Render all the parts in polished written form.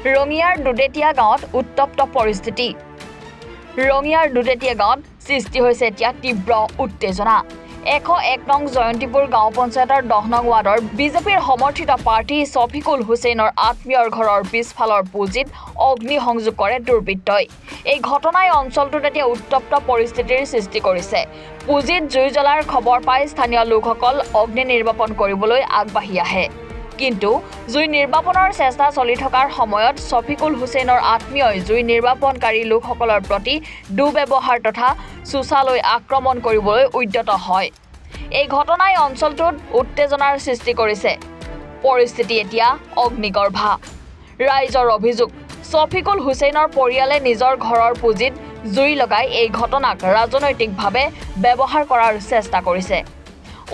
ৰঙিয়াৰ দুদেতীয়া গাঁৱত উত্তপ্ত পৰিস্থিতি। ৰঙিয়াৰ দুদেতীয়া গাঁৱত সৃষ্টি হৈছে এতিয়া তীব্ৰ উত্তেজনা। 101 নং জয়ন্তীপুৰ গাঁও পঞ্চায়তৰ 10 নং ৱাৰ্ডৰ বিজেপিৰ সমৰ্থিত প্ৰাৰ্থী শফিকুল হুছেইনৰ আত্মীয়ৰ ঘৰৰ পিছফালৰ পুঁজিত অগ্নিসংযোগ কৰে দুৰ্বৃত্তই। এই ঘটনাই অঞ্চলটোত এতিয়া উত্তপ্ত পৰিস্থিতিৰ সৃষ্টি কৰিছে। পুঁজিত জুই জ্বলাৰ খবৰ পাই স্থানীয় লোকসকল অগ্নি নিৰ্বাপন কৰিবলৈ আগবাঢ়ি আহে। কিন্তু জুই নিৰ্বাপনৰ চেষ্টা চলি থকাৰ সময়ত শফিকুল হুছেইনৰ আত্মীয়ই জুই নিৰ্বাপনকাৰী লোকসকলৰ প্ৰতি দুৰ্ব্যৱহাৰ তথা চোচালৈ আক্ৰমণ কৰিবলৈ উদ্যত হয়। এই ঘটনাই অঞ্চলটোত উত্তেজনাৰ সৃষ্টি কৰিছে। পৰিস্থিতি এতিয়া অগ্নিগৰ্ভা। ৰাইজৰ অভিযোগ, শফিকুল হুছেইনৰ পৰিয়ালে নিজৰ ঘৰৰ পুঁজিত জুই লগাই এই ঘটনাক ৰাজনৈতিকভাৱে ব্যৱহাৰ কৰাৰ চেষ্টা কৰিছে।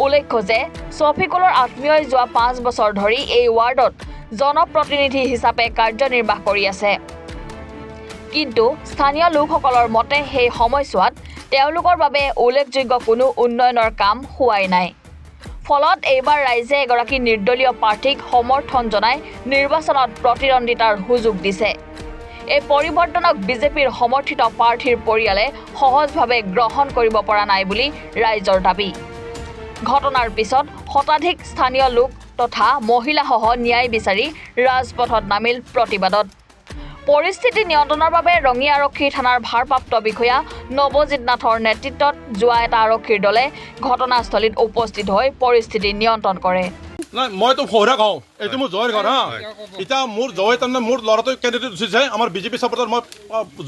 উল্লেখ্য যে শফিকুলৰ আত্মীয়ই যোৱা 5 বছৰ ধৰি এই ৱাৰ্ডত জনপ্ৰতিনিধি হিচাপে কাৰ্যনিৰ্বাহ কৰি আছে। কিন্তু স্থানীয় লোকসকলৰ মতে সেই সময়ছোৱাত তেওঁলোকৰ বাবে উল্লেখযোগ্য কোনো উন্নয়নৰ কাম হোৱাই নাই। ফলত এইবাৰ ৰাইজে এগৰাকী নিৰ্দলীয় প্ৰাৰ্থীক সমৰ্থন জনাই নিৰ্বাচনত প্ৰতিদ্বন্দ্বিতাৰ সুযোগ দিছে। এই পৰিৱৰ্তনক বিজেপিৰ সমৰ্থিত প্ৰাৰ্থীৰ পৰিয়ালে সহজভাৱে গ্ৰহণ কৰিব পৰা নাই বুলি ৰাইজৰ দাবী। ঘটনাৰ পিছত শতাধিক স্থানীয় লোক তথা মহিলাসহ ন্যায় বিচাৰি ৰাজপথত নামিল প্ৰতিবাদত। পৰিস্থিতি নিয়ন্ত্ৰণৰ বাবে ৰঙিয়া আৰক্ষী থানাৰ ভাৰপ্ৰাপ্ত বিষয়া নৱজিৎ নাথৰ নেতৃত্বত যোৱা এটা আৰক্ষীৰ দলে ঘটনাস্থলীত উপস্থিত হৈ পৰিস্থিতি নিয়ন্ত্ৰণ কৰে। নাই মইতো সৌৰা কওঁ, এইটো মোৰ জয়ৰ ঘৰ হা। এতিয়া মোৰ জয় তাৰমানে মোৰ ল'ৰাটো কেণ্ডিডেট উঠিছে আমাৰ বিজেপি ছাপোৰ্টাৰ। মই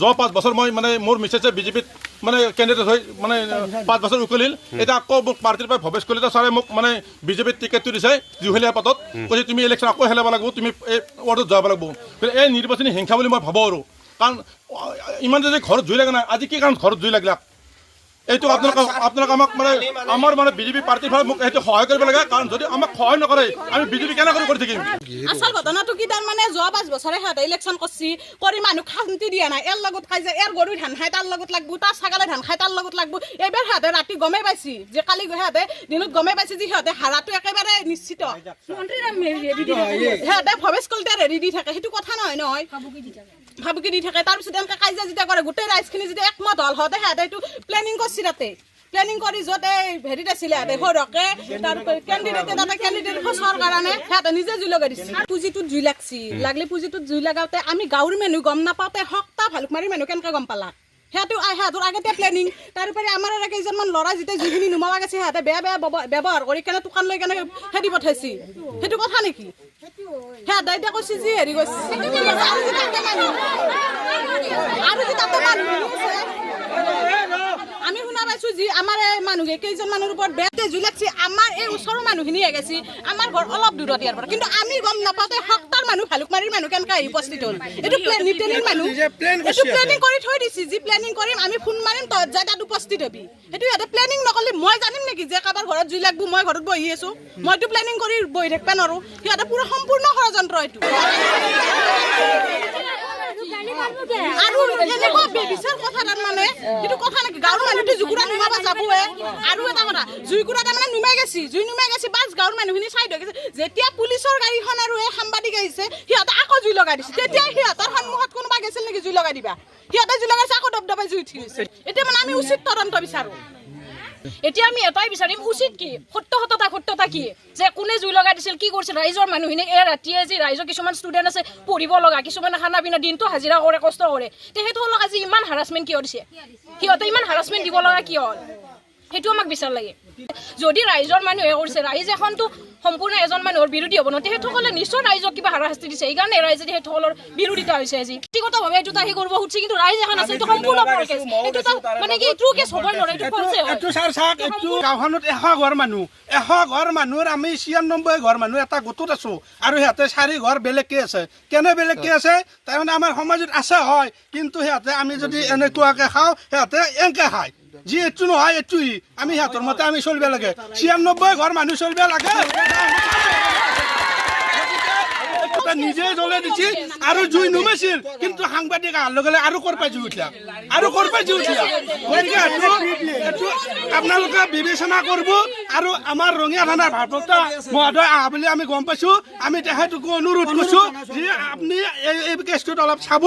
যোৱা 5 বছৰ মই মানে মোৰ মিছেছে বিজেপিত মানে কেণ্ডিডেট হৈ মানে 5 বছৰ উকলিল। এতিয়া আকৌ মোক পাৰ্টিৰ পৰা ভৱেশ কলিতা ছাৰে মোক মানে বিজেপিত টিকেটটো দিছে জুহেলীয়া পাতত। কৈছে তুমি ইলেকশ্যন আকৌ খেলাব লাগিব, তুমি এই ৱাৰ্ডত যাব লাগিব। এই নিৰ্বাচনী হিংসা বুলি মই ভাবোঁ আৰু। কাৰণ ইমান যদি ঘৰত জুই লাগে নাই, আজি কি কাৰণ ঘৰত জুই লাগিলাক এইটো আপোনালোক আমাক মানে আমাৰ মানে বিজেপি পাৰ্টিৰ ফালে মোক সেইটো সহায় কৰিব লাগে। কাৰণ যদি আমাক সহায় নকৰে আমি বিজেপি কেনেকৈ কৰি থাকিম। আচল ঘটনাটো কি তাৰমানে যোৱা 5 বছৰে সিহঁতে ইলেকশ্যন কৰি মানুহ শান্তি দিয়া নাই। এৰ লগত খাই যে এৰ গৰু ধান খাই তাৰ লগত লাগব, তাৰ ছাগালে ধান খাই তাৰ লগত লাগব। এইবাৰ সিহঁতে ৰাতি গমেই পাইছি যে কালি সিহঁতে দিনত গমেই পাইছে যে সিহঁতে হাৰাটো একেবাৰে নিশ্চিত। সিহঁতে ভৱেশ কলিতাৰ হেৰি দি থাকে, সেইটো কথা নহয় ভাবুকি দি থাকে। তাৰপিছত এনেকৈ কাজিয়া যেতিয়া কৰে গোটেই ৰাইজখিনি যেতিয়া একমত হ'ল হওঁতে সিহঁতে এইটো প্লেনিং কৰিছে। তাতে প্লেনিং কৰি য'ত এই হেৰিত আছিলে সিহঁতে সৰহকে তাৰ কেণ্ডিডেটে তাতে কেণ্ডিডেট ফচোৱাৰ কাৰণে সিহঁতে নিজে জুই লগাই দিছে। পুঁজিটোত জুই লাগছি, লাগলি পুঁজিটোত জুই লগাওঁতে আমি গাঁৱৰ মানুহ গম নাপাওঁতে সপ্তাহ ভালুকমাৰীৰ মানুহ কেনেকৈ গম পালা? সিহঁতৰ আগতে প্লেনিং। তাৰোপৰি আমাৰ আৰু কেইজনমান ল'ৰা যেতিয়া যিখিনি নুমাবা গৈছে সিহঁতে বেয়া ব্যৱহাৰ কৰি কেনে দোকান লৈ কেনে খেদি পঠাইছি। সেইটো কথা নেকি? সিহঁতে এতিয়া কৈছে যি হেৰি কৈছে আমি শুনা পাইছো যি আমাৰ এই মানুহ কেইজন মানুহৰ ওপৰত বেয়াতে জুই লাগছে। আমাৰ এই ওচৰৰ মানুহখিনি গেছি আমাৰ ঘৰ অলপ দূৰত ইয়াৰ পৰা, কিন্তু আমি গম নাপাওঁতে সপ্তাহৰ মানুহ ভালুকমাৰীৰ মানুহ কেনেকৈ আহি উপস্থিত হ'ল। এইটো প্লেনিং মানুহ, এইটো প্লেনিং কৰি থৈ দিছে। যি প্লেনিং কৰিম আমি ফোন মাৰিম তহঁত যাই তাত উপস্থিত হবি। সেইটো সিহঁতে প্লেনিং নকৰিলে মই জানিম নেকি যে কাৰোবাৰ ঘৰত জুই লাগব? মই ঘৰত বহি আছো, মইতো প্লেনিং কৰি বহি থাকিব নোৱাৰো। সিহঁতে পুৰা সম্পূৰ্ণ ষড়যন্ত্ৰ এইটো। আৰু এনেকুৱা বেবিচাৰ কথা তাৰমানে সেইটো কথা নেকি? গাঁৱৰ মানুহটো জুকুৰা নুমাব যাবয়ে। আৰু এটা কথা জুইকুৰা তাৰমানে নুমাই গেছি, জুই নুমাই গেছি, বাছ গাঁৱৰ মানুহখিনি চাইড হৈ গৈছে। যেতিয়া পুলিচৰ গাড়ীখন আৰু এই সাংবাদিক আহিছে সিহঁতে আকৌ জুই লগাই দিছে। তেতিয়া সিহঁতৰ সন্মুখত কোনোবা গৈছিল নেকি জুই লগাই দিবা? সিহঁতে জুই লগাইছে, আকৌ দবদবাই জুই উঠি গৈছে। এতিয়া মানে আমি উচিত তদন্ত বিচাৰোঁ। এতিয়া আমি এটাই বিচাৰিম, উচিত কি সত্যতা কি যে কোনে জুই লগাই দিছিল, কি কৰিছিল। ৰাইজৰ মানুহখিনিক এই ৰাতিয়ে যি ৰাইজৰ কিছুমান ষ্টুডেণ্ট আছে পঢ়িব লগা, কিছুমানে খানা পিনা দিনটো হাজিৰা কৰে কষ্ট কৰে, তেখেতসকলক আজি ইমান হাৰাচমেণ্ট কিয় দিছে? সিহঁতে ইমান হাৰাচমেণ্ট দিব লগা কিয় হ'ল? সেইটো আমাক বিচাৰ লাগে। যদি ৰাইজৰ মানুহে কৰিছে, ৰাইজ এখনতো সম্পূৰ্ণ এজন মানুহৰ বিৰোধী হ'ব ন, তেখেতসকলে নিশ্চয় ৰাইজক কিবা হাৰাশাস্তি দিছে। সেইকাৰণে ৰাইজে তেখেতসকলৰ বিৰোধিতা হৈছে আজি। ব্যক্তিগতভাৱে এইটো তাহি কৰিব খুজিছে, কিন্তু ৰাইজ এখন আছে এইটো সম্পূৰ্ণ ফলকেছ। এইটো মানে কি ট্ৰু কেছ হ'বই নোৱাৰে, এইটো ফলছে হয়। গাঁওখনত 100 ঘৰ মানুহ, 100 ঘৰ মানুহৰ আমি 96 ঘৰ মানুহ এটা গোটত আছো। আৰু সিহঁতে 4 ঘৰ বেলেগকে আছে। কেনে বেলেগকে আছে? তাৰমানে আমাৰ সমাজত আছে হয়, কিন্তু সিহঁতে আমি যদি এনেকুৱাকে খাওঁ সিহঁতে এনেকে খায়। যি এইটো নহয় এইটোই আমি সিহঁতৰ মতে আমি চলিব লাগে। 96 ঘৰ মানুহ চলিব লাগে। সিহঁতে নিজে জ্বলাই দিছে আৰু জুই নুমাইছিল কিন্তু সাংবাদিক অহাৰ লগে লগে আৰু কৰপাই জুই উঠিলা গতিকে এইটো আপোনালোকে বিবেচনা কৰিব আৰু আমাৰ ৰঙিয়া থানাৰ ভাৰপ্ৰাপ্ত মহোদয় আহা বুলি আমি গম পাইছোঁ আমি তেখেতকো অনুৰোধ কৰিছোঁ যে আপুনি এই কেছটোত অলপ চাব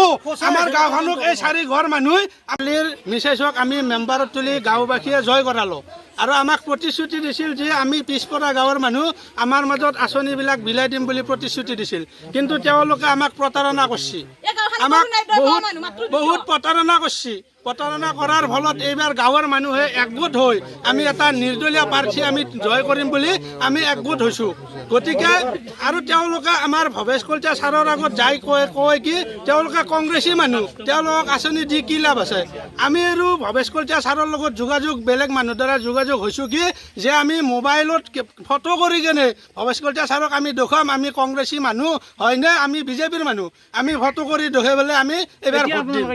আমাৰ গাঁওখনক এই 4 ঘৰ মানুহ কালিৰ মিছেছক আমি মেম্বাৰত তুলি গাঁওবাসীয়ে জয় কৰালোঁ আৰু আমাক প্ৰতিশ্ৰুতি দিছিল যে আমি পিছপৰা গাঁৱৰ মানুহ আমাৰ মাজত আঁচনিবিলাক বিলাই দিম বুলি প্ৰতিশ্ৰুতি দিছিল কিন্তু তেওঁলোকে আমাক প্ৰতাৰণা কৰিছে আমাক বহুত প্ৰতাৰণা কৰিছে প্ৰতাৰণা কৰাৰ ফলত এইবাৰ গাঁৱৰ মানুহে একগোট হৈ আমি এটা নিৰ্দলীয় প্ৰাৰ্থী আমি জয় কৰিম বুলি আমি একগোট হৈছোঁ গতিকে আৰু তেওঁলোকে আমাৰ ভৱেশ কলিতা ছাৰৰ আগত যাই কয় কি তেওঁলোকে কংগ্ৰেছী মানুহ তেওঁলোকক আঁচনি দি কি লাভ আছে আমি আৰু ভৱেশ কলিতা ছাৰৰ লগত যোগাযোগ বেলেগ মানুহৰ দ্বাৰা যোগাযোগ হৈছোঁ কি যে আমি মোবাইলত ফটো কৰি কেনে ভৱেশ কলিতা ছাৰক আমি দেখুৱাম আমি কংগ্ৰেছী মানুহ হয়নে আমি বিজেপিৰ মানুহ আমি ফটো কৰি দেখুৱাই পেলাই আমি এইবাৰ ভোট দিম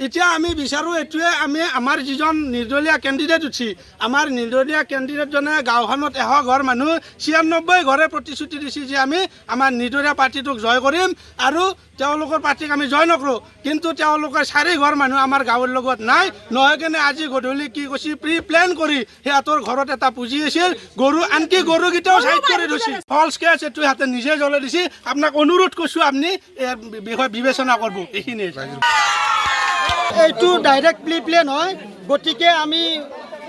এতিয়া আমি বিচাৰোঁ এইটোৱে আমি আমাৰ যিজন নিৰ্দলীয় কেণ্ডিডেট উঠি আমাৰ নিৰ্দলীয় কেণ্ডিডেটজনে গাঁওখনত 100 ঘৰ মানুহ 96 ঘৰে প্ৰতিশ্ৰুতি দিছে যে আমি আমাৰ নিৰ্দলীয় পাৰ্টিটোক জয় কৰিম আৰু তেওঁলোকৰ পাৰ্টিক আমি জয় নকৰোঁ কিন্তু তেওঁলোকৰ 4 ঘৰ মানুহ আমাৰ গাঁৱৰ লগত নাই নহয় কেনে আজি গধূলি কি কৈছে প্ৰি প্লেন কৰি সিহঁতৰ ঘৰত এটা পুঁজি আছিল গৰু আনকি গৰুকেইটাও চাইড কৰি দিছে ফলছ কেছ এইটো সিহঁতে নিজে জ্বলাই দিছে আপোনাক অনুৰোধ কৰিছোঁ আপুনি বিষয় বিবেচনা কৰিব এইখিনিয়ে এইটো ডাইৰেক্ট প্লেন হয় গতিকে আমি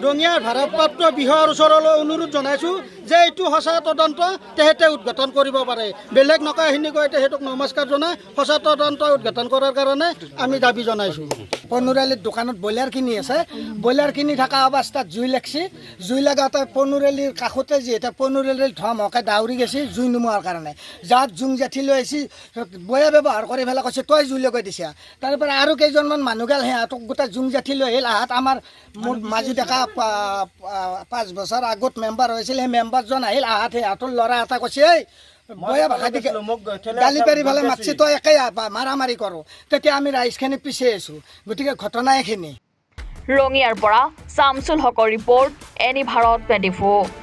ৰঙিয়াৰ ভাৰপ্ৰাপ্ত বিষয়াৰ ওচৰলৈ অনুৰোধ জনাইছোঁ যে এইটো সঁচা তদন্ত তেখেতে উদ্ঘাটন কৰিব পাৰে বেলেগ নকয়খিনি কৈ তেখেতক নমস্কাৰ জনাই সঁচা তদন্ত উদ্ঘাটন কৰাৰ কাৰণে আমি দাবী জনাইছোঁ পনুৰালিৰ দোকানত ব্ৰইলাৰ কিনি আছে ব্ৰইলাৰ কিনি থকা অৱস্থাত জুই লাগছে জুই লগাতে পনুৰালিৰ কাষতে যিহেতু পনুৰালিৰ ধোঁৱা মহকে দাউৰি গৈছে জুই নুমোৱাৰ কাৰণে যাত জুং জাঠি লৈ আহিছে বয়া ব্যৱহাৰ কৰি পেলাই কৈছে তই জুই লগাই দিছা তাৰপৰা আৰু কেইজনমান মানুহগাল সিহঁতক গোটেই জুং জাঠি লৈ আহিল আহাত আমাৰ মোৰ মাজু ডেকা 5 বছৰ আগত মেম্বাৰ হৈছিল সেই মেম্বাৰজন আহিল আহাত সিহঁতৰ ল'ৰা এটা কৈছে এই বয়া ভাষা দি গালি পাৰি পেলাই মাতছি তই একেই মাৰামাৰি কৰোঁ তেতিয়া আমি ৰাইজখিনি পিছে আছোঁ গতিকে ঘটনা এইখিনি ৰঙিয়াৰ পৰা শামছুল হকৰ ৰিপৰ্ট এনি ভাৰত 24